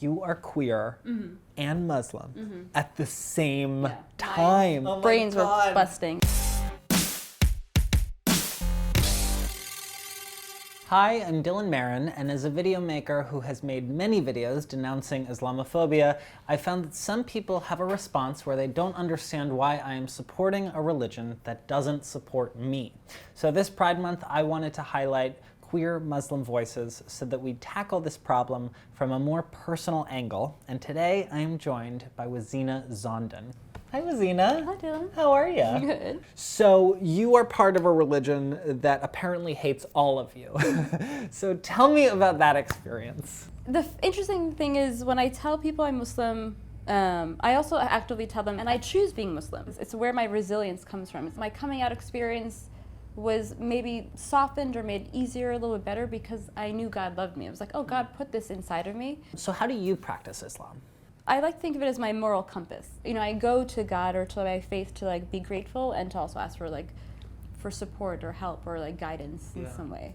you are queer and Muslim at the same time. Oh, brains were busting. Hi, I'm Dylan Marron, and as a video maker who has made many videos denouncing Islamophobia, I found that some people have a response where they don't understand why I am supporting a religion that doesn't support me. So this Pride Month, I wanted to highlight queer Muslim voices so that we tackle this problem from a more personal angle. And today I am joined by Wazina Zonden. Hi, Wazina. Hi, Dylan. How are you? Good. So you are part of a religion that apparently hates all of you. So tell me about that experience. The interesting thing is when I tell people I'm Muslim, I also actively tell them, and I choose being Muslim. It's where my resilience comes from. My coming out experience was maybe softened or made easier, a little bit better, because I knew God loved me. It was like, oh, God put this inside of me. So how do you practice Islam? I like to think of it as my moral compass. You know, I go to God or to my faith to be grateful and to also ask for support or help or guidance in some way.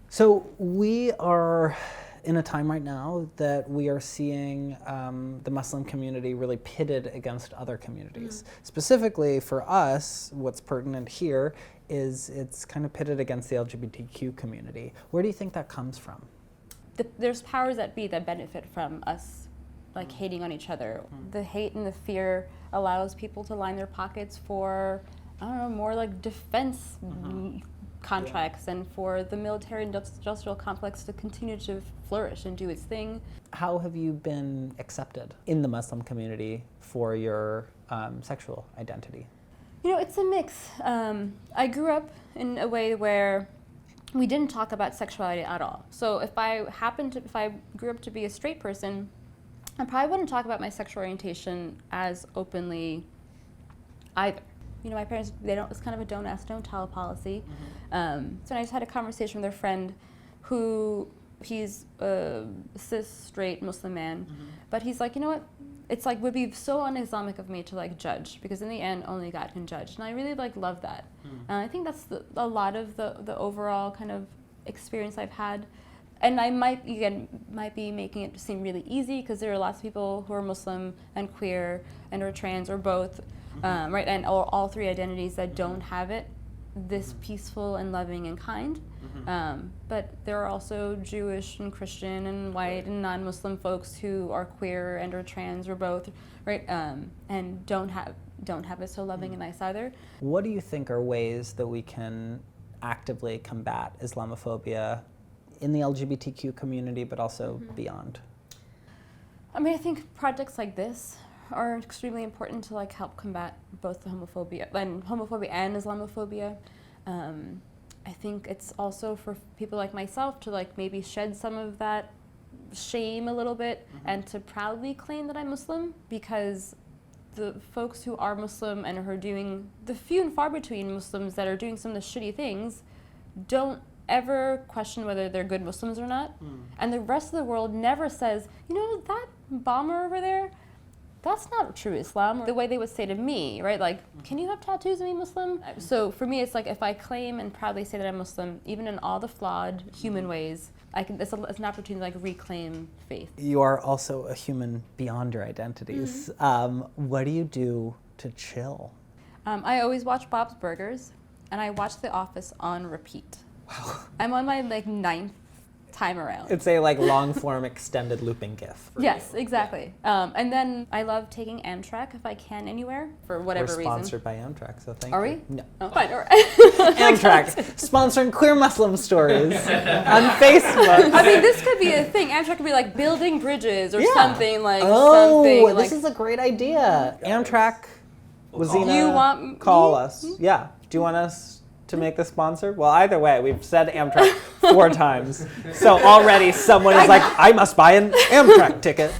So we are in a time right now that we are seeing the Muslim community really pitted against other communities. Specifically for us, what's pertinent here is it's kind of pitted against the LGBTQ community. Where do you think that comes from? There's powers that be that benefit from us hating on each other. The hate and the fear allows people to line their pockets for, I don't know, more defense contracts and for the military industrial complex to continue to flourish and do its thing. How have you been accepted in the Muslim community for your sexual identity? You know, it's a mix. I grew up in a way where we didn't talk about sexuality at all. So if I grew up to be a straight person, I probably wouldn't talk about my sexual orientation as openly either. You know, my parents, it's kind of a don't ask, don't tell policy. So I just had a conversation with a friend who, he's a cis, straight Muslim man, but he's like, you know what? It's would be so un-Islamic of me to judge, because in the end, only God can judge. And I really love that. And I think that's a lot of the overall kind of experience I've had. And I might be making it seem really easy, because there are lots of people who are Muslim and queer and or trans or both, right? And all three identities that don't have it this peaceful and loving and kind. But there are also Jewish and Christian and white and non-Muslim folks who are queer and or trans or both, right? And don't have it so loving and nice either. What do you think are ways that we can actively combat Islamophobia in the LGBTQ community, but also beyond? I mean, I think projects like this are extremely important to help combat both the homophobia and Islamophobia. I think it's also for people like myself to maybe shed some of that shame a little bit and to proudly claim that I'm Muslim, because the folks who are Muslim and who are doing, the few and far between Muslims that are doing some of the shitty things, don't ever question whether they're good Muslims or not. And the rest of the world never says, you know, that bomber over there, that's not true Islam. The way they would say to me, right? Can you have tattoos and be Muslim? So for me, it's if I claim and proudly say that I'm Muslim, even in all the flawed human ways, it's an opportunity to reclaim faith. You are also a human beyond your identities. What do you do to chill? I always watch Bob's Burgers, and I watch The Office on repeat. Wow. I'm on my 9th time around. It's a long form extended looping GIF. Yes, exactly. And then I love taking Amtrak if I can anywhere for whatever reason. We're sponsored by Amtrak, so thank you. Are we? No. Oh, fine. All right. Amtrak, sponsoring queer Muslim stories on Facebook. I mean, this could be a thing. Amtrak could be building bridges or something Oh, this is a great idea. Amtrak, Wazina, call us. Yeah. Do you want us to make the sponsor? Well, either way, we've said Amtrak 4 times. So already someone is I must buy an Amtrak ticket.